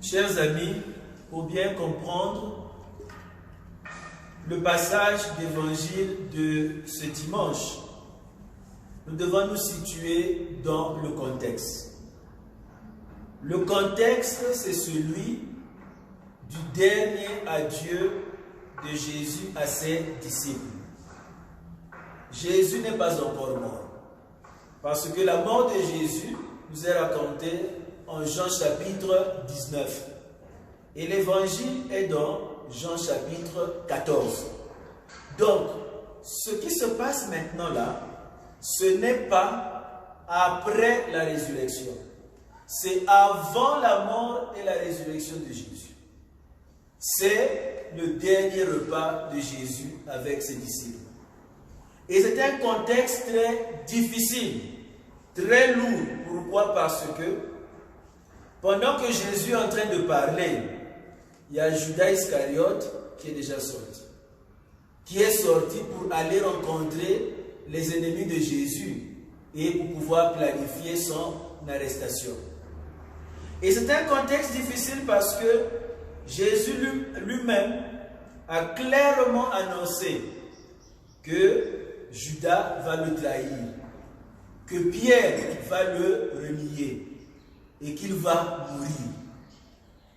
Chers amis, pour bien comprendre le passage d'évangile de ce dimanche, nous devons nous situer dans le contexte. Le contexte, c'est celui du dernier adieu de Jésus à ses disciples. Jésus n'est pas encore mort, parce que la mort de Jésus nous est racontée en Jean chapitre 19. Et l'évangile est dans Jean chapitre 14. Donc, ce qui se passe maintenant là, ce n'est pas après la résurrection. C'est avant la mort et la résurrection de Jésus. C'est le dernier repas de Jésus avec ses disciples. Et c'est un contexte très difficile, très lourd. Pourquoi? Parce que pendant que Jésus est en train de parler, il y a Judas Iscariote qui est déjà sorti. Qui est sorti pour aller rencontrer les ennemis de Jésus et pour pouvoir planifier son arrestation. Et c'est un contexte difficile parce que Jésus lui-même a clairement annoncé que Judas va le trahir, que Pierre va le renier et qu'il va mourir.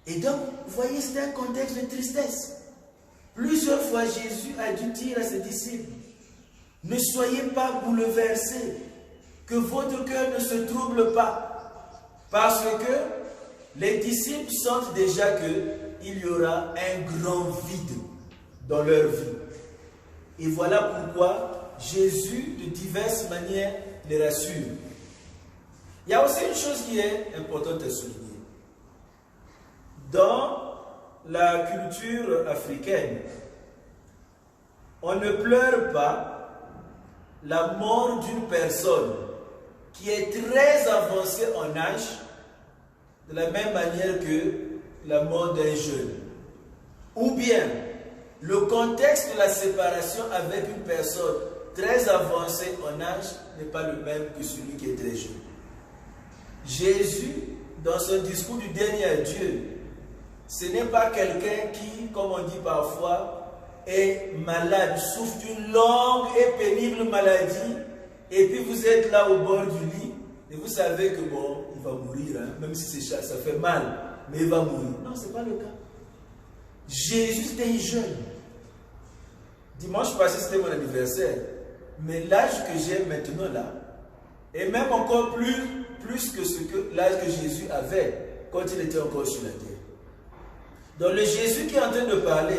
Et donc, vous voyez, c'est un contexte de tristesse. Plusieurs fois, Jésus a dû dire à ses disciples, ne soyez pas bouleversés, que votre cœur ne se trouble pas, parce que les disciples sentent déjà qu'il y aura un grand vide dans leur vie. Et voilà pourquoi Jésus, de diverses manières, les rassure. Il y a aussi une chose qui est importante à souligner. Dans la culture africaine, on ne pleure pas la mort d'une personne qui est très avancée en âge de la même manière que la mort d'un jeune. Ou bien, le contexte de la séparation avec une personne très avancée en âge n'est pas le même que celui qui est très jeune. Jésus, dans son discours du dernier adieu, ce n'est pas quelqu'un qui, comme on dit parfois, est malade, souffre d'une longue et pénible maladie, et puis vous êtes là au bord du lit, et vous savez que bon, il va mourir, hein, même si ça fait mal, mais il va mourir. Non, ce n'est pas le cas. Jésus était jeune. Dimanche passé, c'était mon anniversaire. Mais l'âge que j'ai maintenant là, et même encore plus que l'âge que Jésus avait quand il était encore sur la terre. Donc le Jésus qui est en train de parler,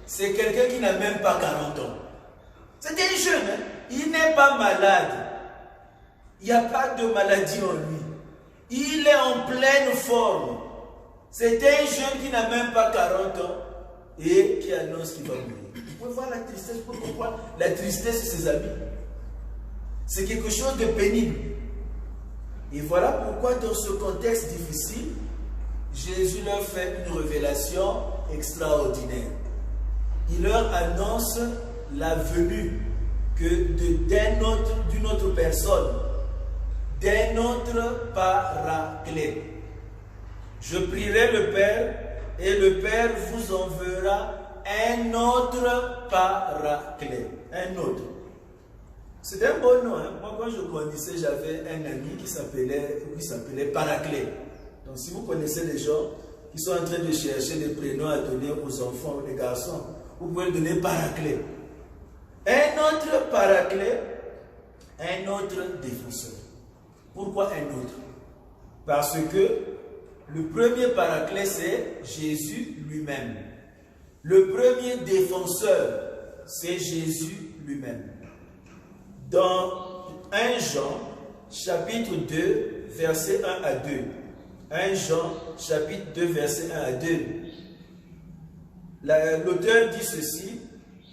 c'est quelqu'un qui n'a même pas 40 ans. C'est un jeune, hein? Il n'est pas malade. Il n'y a pas de maladie en lui. Il est en pleine forme. C'est un jeune qui n'a même pas 40 ans et qui annonce qu'il va mourir. Vous pouvez voir la tristesse, pour comprendre la tristesse de ses amis. C'est quelque chose de pénible. Et voilà pourquoi dans ce contexte difficile, Jésus leur fait une révélation extraordinaire. Il leur annonce la venue d'une autre personne, d'un autre paraclet. Je prierai le Père et le Père vous enverra un autre paraclet. Un autre. C'est un bon nom. Hein? Moi, quand je grandissais, j'avais un ami qui s'appelait Paraclet. Donc, si vous connaissez les gens qui sont en train de chercher des prénoms à donner aux enfants ou aux garçons, vous pouvez le donner Paraclet. Un autre Paraclet, un autre défenseur. Pourquoi un autre? Parce que le premier Paraclet, c'est Jésus lui-même. Le premier défenseur, c'est Jésus lui-même. Dans 1 Jean, chapitre 2, versets 1 à 2. 1 Jean, chapitre 2, versets 1 à 2. L'auteur dit ceci,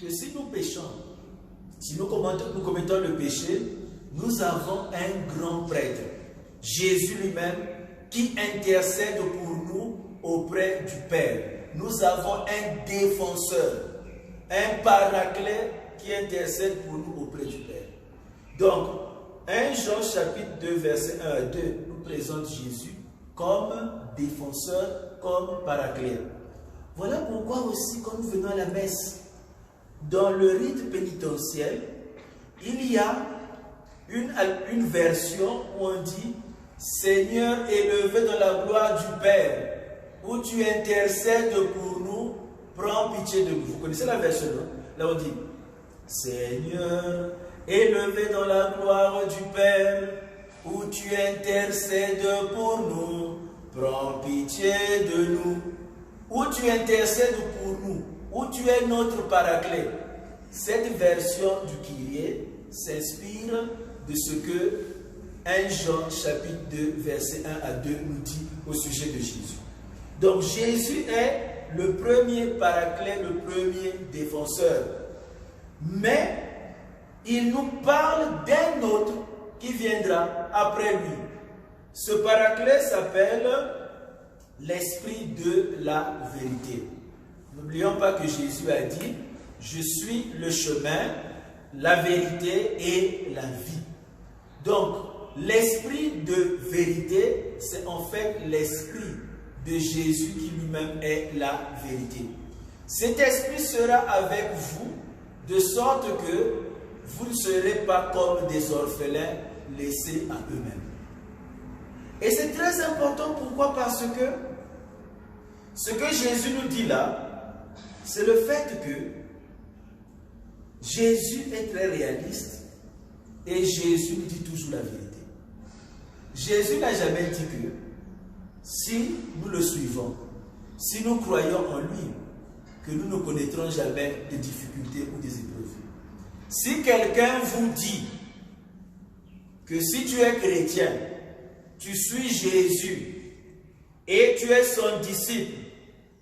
que si nous péchons, si nous commettons le péché, nous avons un grand prêtre, Jésus lui-même, qui intercède pour nous auprès du Père. Nous avons un défenseur, un paraclet qui intercède pour nous auprès du Père. Donc, 1 Jean chapitre 2, verset 1 à 2 nous présente Jésus comme défenseur, comme paraclet. Voilà pourquoi aussi, quand nous venons à la messe, dans le rite pénitentiel, il y a une version où on dit « Seigneur, élevé dans la gloire du Père, où tu intercèdes pour nous, prends pitié de nous. » Vous connaissez la version, non? Là on dit « Seigneur, élevé dans la gloire du Père, où tu intercèdes pour nous, prends pitié de nous. » Où tu intercèdes pour nous, où tu es notre paraclet. Cette version du Kyrie s'inspire de ce que 1 Jean chapitre 2 verset 1 à 2 nous dit au sujet de Jésus. Donc Jésus est le premier paraclet, le premier défenseur. Mais il nous parle d'un autre qui viendra après lui. Ce paraclet s'appelle l'esprit de la vérité. N'oublions pas que Jésus a dit « Je suis le chemin, la vérité et la vie ». Donc, l'esprit de vérité, c'est en fait l'esprit de Jésus qui lui-même est la vérité. Cet esprit sera avec vous, de sorte que vous ne serez pas comme des orphelins laissés à eux-mêmes. Et c'est très important, pourquoi? Parce que ce que Jésus nous dit là, c'est le fait que Jésus est très réaliste et Jésus nous dit toujours la vérité. Jésus n'a jamais dit que si nous le suivons, si nous croyons en lui, que nous ne connaîtrons jamais de difficultés ou des épreuves. Si quelqu'un vous dit que si tu es chrétien, tu suis Jésus et tu es son disciple,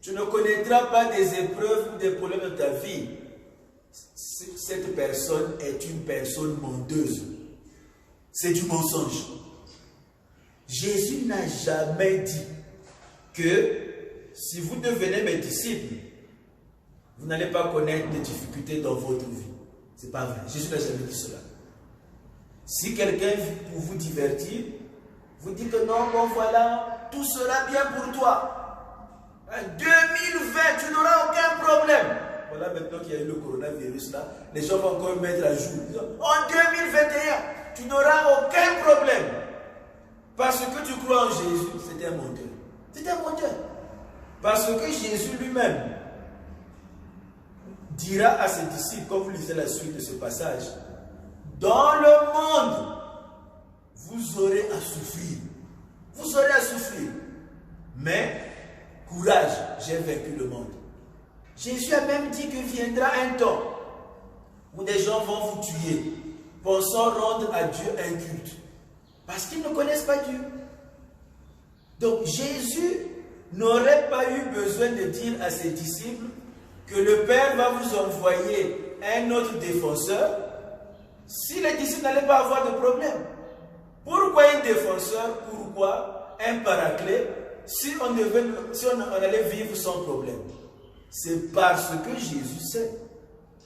tu ne connaîtras pas des épreuves ou des problèmes de ta vie, cette personne est une personne menteuse. C'est du mensonge. Jésus n'a jamais dit que si vous devenez mes disciples, vous n'allez pas connaître des difficultés dans votre vie. Ce n'est pas vrai. Jésus n'a jamais dit cela. Si quelqu'un, pour vous divertir, vous dit que non, bon voilà, tout sera bien pour toi. En 2020, tu n'auras aucun problème. Voilà, maintenant qu'il y a eu le coronavirus là, les gens vont encore mettre à jour. En 2021, tu n'auras aucun problème. Parce que tu crois en Jésus, c'est un menteur. C'est un menteur. Parce que Jésus lui-même dira à ses disciples, comme vous lisez la suite de ce passage, dans le monde, vous aurez à souffrir. Vous aurez à souffrir. Mais, courage, j'ai vaincu le monde. Jésus a même dit que viendra un temps où des gens vont vous tuer, pensant rendre à Dieu un culte. Parce qu'ils ne connaissent pas Dieu. Donc Jésus n'aurait pas eu besoin de dire à ses disciples que le Père va vous envoyer un autre défenseur si les disciples n'allaient pas avoir de problème. Pourquoi un défenseur? Pourquoi un paraclet si on allait vivre sans problème? C'est parce que Jésus sait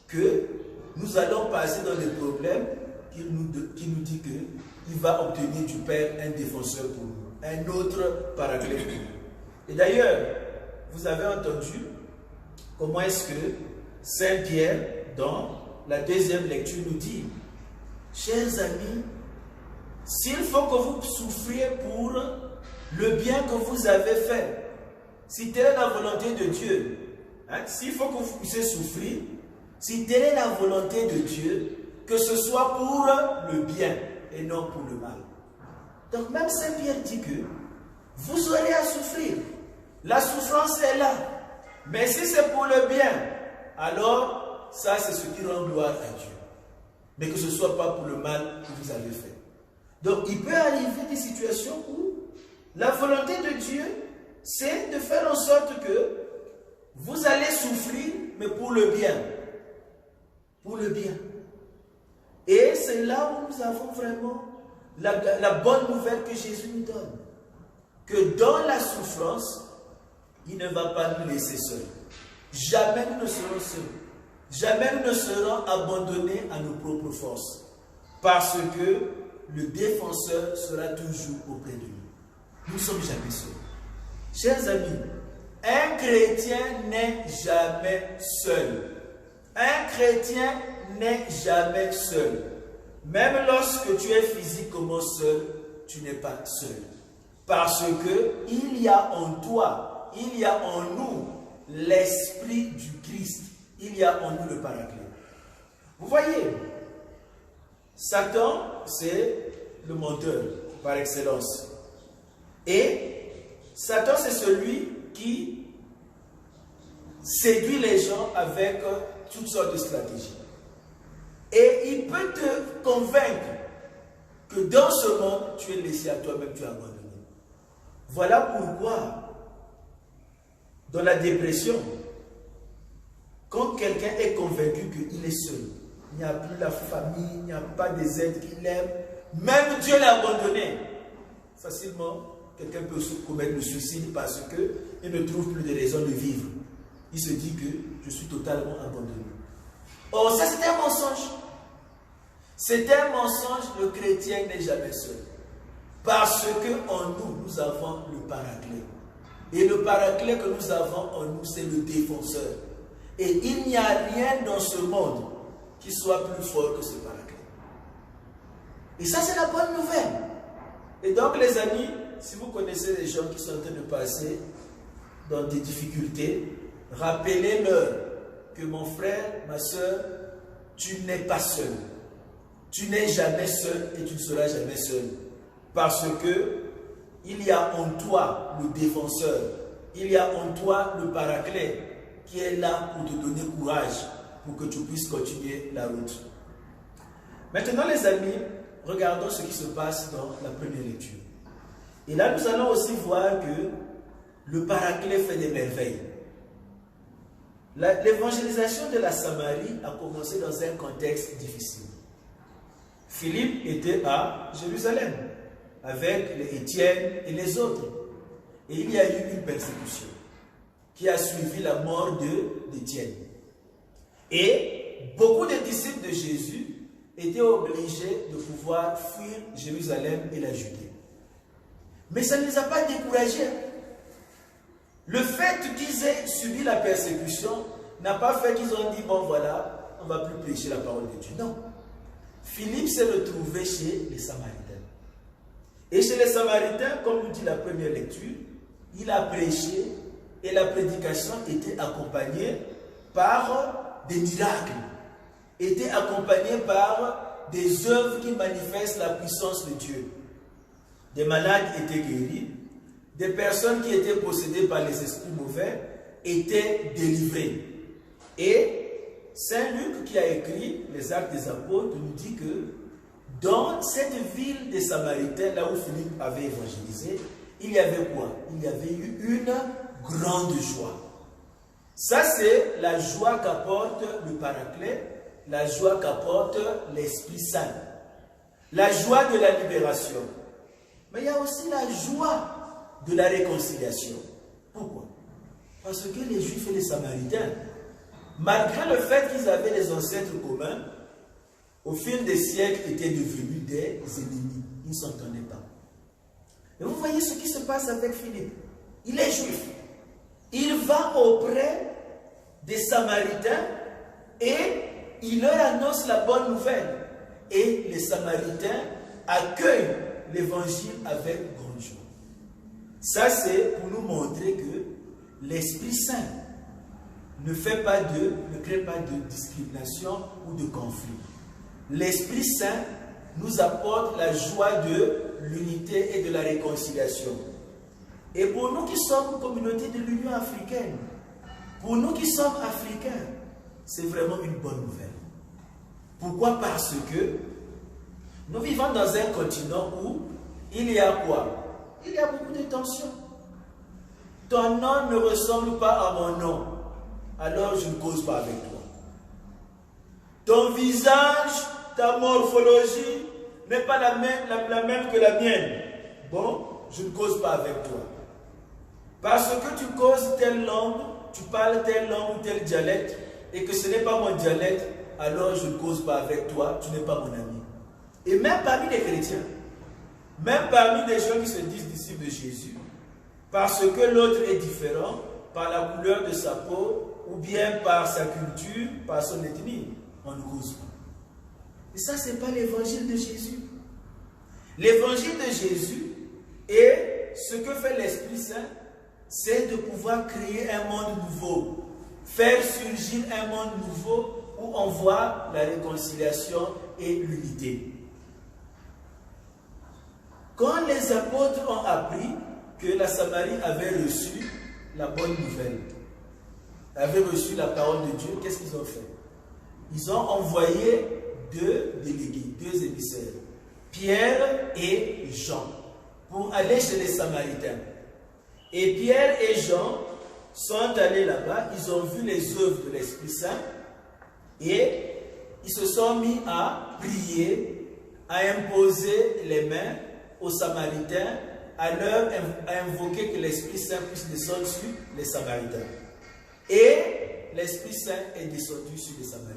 que nous allons passer dans des problèmes qu'il nous dit qu'il va obtenir du Père un défenseur pour nous, un autre paraclet pour nous. Et d'ailleurs, vous avez entendu comment est-ce que Saint Pierre, dans la deuxième lecture, nous dit: chers amis, s'il faut que vous souffriez pour le bien que vous avez fait, si telle est la volonté de Dieu, s'il faut que vous puissiez souffrir, si telle est la volonté de Dieu, que ce soit pour le bien et non pour le mal. Donc même Saint Pierre dit que vous aurez à souffrir. La souffrance est là. Mais si c'est pour le bien, alors ça c'est ce qui rend gloire à Dieu. Mais que ce ne soit pas pour le mal que vous avez fait. Donc il peut arriver des situations où la volonté de Dieu, c'est de faire en sorte que vous allez souffrir, mais pour le bien. Pour le bien. Et c'est là où nous avons vraiment la bonne nouvelle que Jésus nous donne. Que dans la souffrance, il ne va pas nous laisser seuls. Jamais nous ne serons seuls. Jamais nous ne serons abandonnés à nos propres forces. Parce que le défenseur sera toujours auprès de nous. nous ne sommes jamais seuls. Chers amis, un chrétien n'est jamais seul. Un chrétien n'est jamais seul. Même lorsque tu es physiquement seul, tu n'es pas seul. Parce que il y a en toi, il y a en nous l'esprit du Christ. Il y a en nous le Paraclet. Vous voyez, Satan, c'est le menteur par excellence. Et Satan, c'est celui qui séduit les gens avec toutes sortes de stratégies. Et il peut te convaincre que dans ce monde, tu es laissé à toi-même, tu es abandonné. Voilà pourquoi, dans la dépression, quand quelqu'un est convaincu qu'il est seul, il n'y a plus la famille, il n'y a pas des êtres qui l'aiment, même Dieu l'a abandonné, facilement, quelqu'un peut commettre le suicide parce qu'il ne trouve plus de raison de vivre. Il se dit que je suis totalement abandonné. Or, ça c'est un mensonge. C'est un mensonge, le chrétien n'est jamais seul. Parce qu'en nous, nous avons le Paraclet. Et le Paraclet que nous avons en nous, c'est le défenseur. Et il n'y a rien dans ce monde qui soit plus fort que ce Paraclet. Et ça, c'est la bonne nouvelle. Et donc, les amis, si vous connaissez les gens qui sont en train de passer dans des difficultés, rappelez-leur que mon frère, ma soeur, tu n'es pas seul. Tu n'es jamais seul et tu ne seras jamais seul. Parce que il y a en toi le défenseur, il y a en toi le Paraclet qui est là pour te donner courage pour que tu puisses continuer la route. Maintenant les amis, regardons ce qui se passe dans la première lecture. Et là nous allons aussi voir que le Paraclet fait des merveilles. L'évangélisation de la Samarie a commencé dans un contexte difficile. Philippe était à Jérusalem avec les Étienne et les autres. Et il y a eu une persécution qui a suivi la mort d'Étienne. Et beaucoup de disciples de Jésus étaient obligés de pouvoir fuir Jérusalem et la Judée. Mais ça ne les a pas découragés. Le fait qu'ils aient subi la persécution n'a pas fait qu'ils ont dit, bon voilà, on ne va plus prêcher la parole de Dieu. Non. Philippe s'est retrouvé chez les Samaritains. Et chez les Samaritains, comme nous dit la première lecture, il a prêché et la prédication était accompagnée par des miracles, était accompagnée par des œuvres qui manifestent la puissance de Dieu. Des malades étaient guéris, des personnes qui étaient possédées par les esprits mauvais étaient délivrées. Et Saint Luc, qui a écrit les Actes des Apôtres, nous dit que dans cette ville des Samaritains, là où Philippe avait évangélisé, il y avait quoi? Il y avait eu une grande joie. Ça, c'est la joie qu'apporte le Paraclet, la joie qu'apporte l'Esprit Saint. La joie de la libération. Mais il y a aussi la joie de la réconciliation. Pourquoi? Parce que les Juifs et les Samaritains, malgré le fait qu'ils avaient des ancêtres communs, au fil des siècles étaient devenus des ennemis. Ils ne s'entendaient pas. Et vous voyez ce qui se passe avec Philippe. Il est juif. Il va auprès des Samaritains et il leur annonce la bonne nouvelle. Et les Samaritains accueillent l'évangile avec grande joie. Ça, c'est pour nous montrer que l'Esprit Saint ne crée pas de discrimination ou de conflit. L'Esprit Saint nous apporte la joie de l'unité et de la réconciliation. Et pour nous qui sommes communauté de l'Union africaine, pour nous qui sommes africains, c'est vraiment une bonne nouvelle. Pourquoi? Parce que nous vivons dans un continent où il y a quoi? Il y a beaucoup de tensions. Ton nom ne ressemble pas à mon nom, alors je ne cause pas avec toi. Ton visage, ta morphologie n'est pas la même que la mienne. Bon, je ne cause pas avec toi. Parce que tu causes telle langue, tu parles telle langue ou tel dialecte, et que ce n'est pas mon dialecte, alors je ne cause pas avec toi, tu n'es pas mon ami. Et même parmi les chrétiens, même parmi des gens qui se disent disciples de Jésus, parce que l'autre est différent, par la couleur de sa peau, ou bien par sa culture, par son ethnie, on ne cause pas. Et ça, ce n'est pas l'évangile de Jésus. L'évangile de Jésus et ce que fait l'Esprit Saint, c'est de pouvoir créer un monde nouveau, faire surgir un monde nouveau où on voit la réconciliation et l'unité. Quand les apôtres ont appris que la Samarie avait reçu la bonne nouvelle, avait reçu la parole de Dieu, qu'est-ce qu'ils ont fait? Ils ont envoyé deux délégués, deux émissaires, Pierre et Jean, pour aller chez les Samaritains. Et Pierre et Jean sont allés là-bas, ils ont vu les œuvres de l'Esprit Saint et ils se sont mis à prier, à imposer les mains aux Samaritains, à invoquer que l'Esprit Saint puisse descendre sur les Samaritains. Et l'Esprit Saint est descendu sur les Samaritains.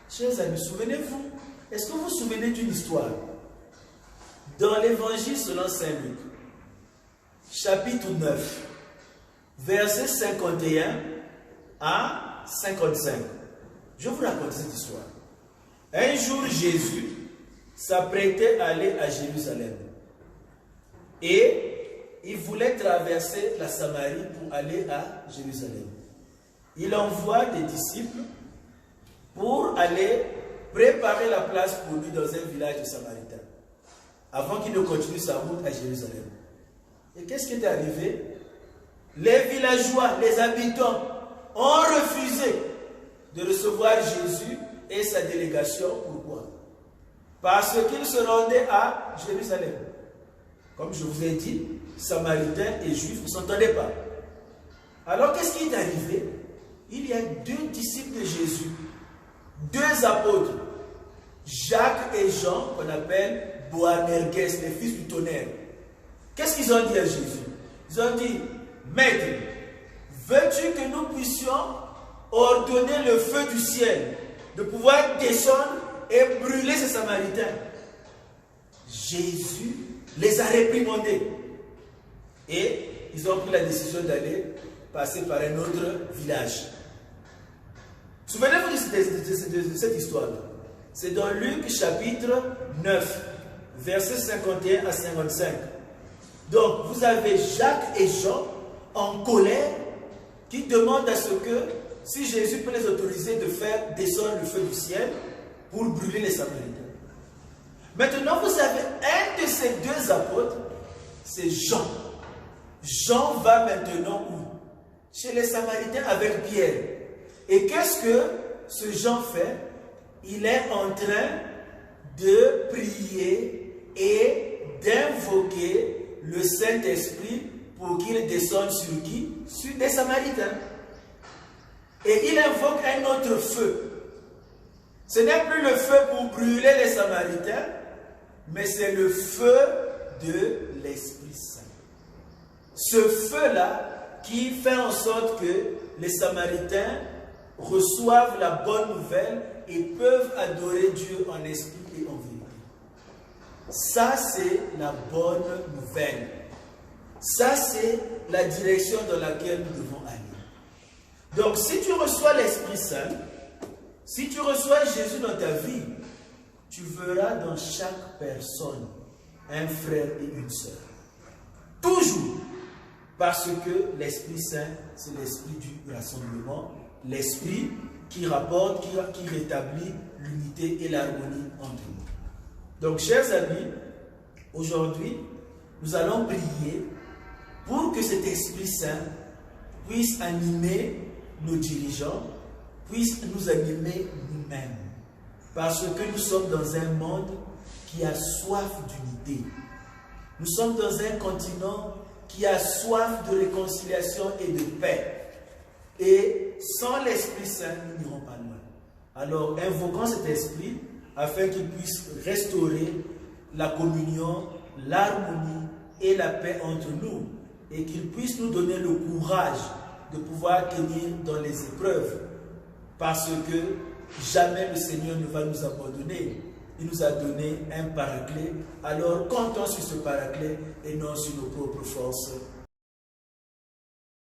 Chers amis, souvenez-vous, est-ce que vous vous souvenez d'une histoire? Dans l'Évangile selon Saint Luc, chapitre 9, versets 51 à 55. Je vous raconte cette histoire. Un jour, Jésus s'apprêtait à aller à Jérusalem. Et il voulait traverser la Samarie pour aller à Jérusalem. Il envoie des disciples pour aller préparer la place pour lui dans un village de Samaritains, avant qu'il ne continue sa route à Jérusalem. Et qu'est-ce qui est arrivé? Les villageois, les habitants ont refusé de recevoir Jésus et sa délégation. Pourquoi? Parce qu'ils se rendaient à Jérusalem. Comme je vous ai dit, Samaritains et Juifs ne s'entendaient pas. Alors qu'est-ce qui est arrivé? Il y a deux disciples de Jésus, deux apôtres, Jacques et Jean, qu'on appelle Boanerges, les fils du tonnerre. Qu'est-ce qu'ils ont dit à Jésus? Ils ont dit, Maître, veux-tu que nous puissions ordonner le feu du ciel, de pouvoir descendre et brûler ces Samaritains? Jésus les a réprimandés. Et ils ont pris la décision d'aller passer par un autre village. Souvenez-vous de cette histoire-là. C'est dans Luc chapitre 9, versets 51 à 55. Donc, vous avez Jacques et Jean en colère qui demandent à ce que, si Jésus peut les autoriser de faire descendre le feu du ciel pour brûler les Samaritains. Maintenant, vous avez un de ces deux apôtres, c'est Jean. Jean va maintenant où? Chez les Samaritains avec Pierre. Et qu'est-ce que ce Jean fait? Il est en train de prier et d'invoquer le Saint-Esprit pour qu'il descende sur qui? Sur des Samaritains. Et il invoque un autre feu. Ce n'est plus le feu pour brûler les Samaritains, mais c'est le feu de l'Esprit Saint. Ce feu-là qui fait en sorte que les Samaritains reçoivent la bonne nouvelle et peuvent adorer Dieu en esprit et en vérité. Ça, c'est la bonne nouvelle. Ça, c'est la direction dans laquelle nous devons aller. Donc, si tu reçois l'Esprit Saint, si tu reçois Jésus dans ta vie, tu verras dans chaque personne un frère et une sœur. Toujours. Parce que l'Esprit Saint, c'est l'esprit du rassemblement, l'esprit qui rapporte, qui rétablit l'unité et l'harmonie entre nous. Donc, chers amis, aujourd'hui, nous allons prier pour que cet Esprit Saint puisse animer nos dirigeants, puisse nous animer nous-mêmes. Parce que nous sommes dans un monde qui a soif d'unité. Nous sommes dans un continent qui a soif de réconciliation et de paix. Et sans l'Esprit Saint, nous n'irons pas loin. Alors, invoquons cet Esprit afin qu'il puisse restaurer la communion, l'harmonie et la paix entre nous. Et qu'il puisse nous donner le courage de pouvoir tenir dans les épreuves. Parce que jamais le Seigneur ne va nous abandonner. il nous a donné un paraclet. Alors comptons sur ce paraclet et non sur nos propres forces.